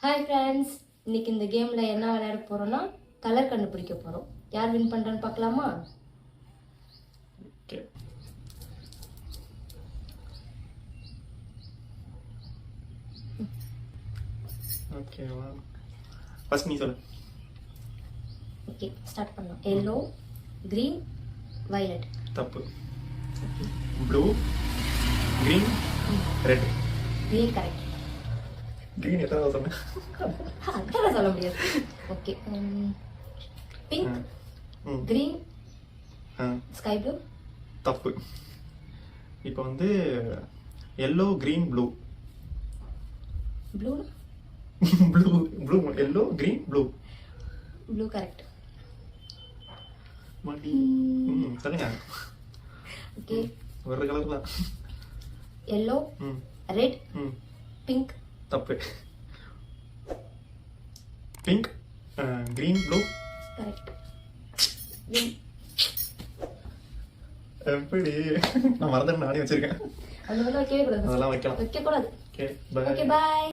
Hi friends, இன்னைக்கு இந்த கேமில் என்ன விளையாட போகிறோன்னா கலர் கண்டுபிடிக்க போகிறோம். யார் வின் பண்ணுறான்னு பார்க்கலாமா? ஓகே. ஓகேவா, ஃபர்ஸ்ட் நீ சொல்லு. ஓகே, ஸ்டார்ட் பண்ணலாம். Yellow, green, violet. தப்பு. Blue, green, red. Green correct. Green எத்தனை சொன்னேன்? அதெல்லாம் சொல்ல முடியாது. Okay, pink, green, sky blue. தப்பு. இப்போ வந்து yellow, green, blue. Blue blue blue yellow, green, blue. Blue correct. மாட்டி சொல்லுங்க. ஓகே, ஒரு கலர் தான். Yellow, red, pink. தப்பு. Pink, green, blue. கரெக்ட். எப்படி நான் மறந்துட்டு நானே வச்சிருக்கேன். அந்த மாதிரி வைக்கவே கூடாது. அதெல்லாம் வைக்கலாம். வைக்கக்கூடாது. Okay, bye. ஓகே, பாய்.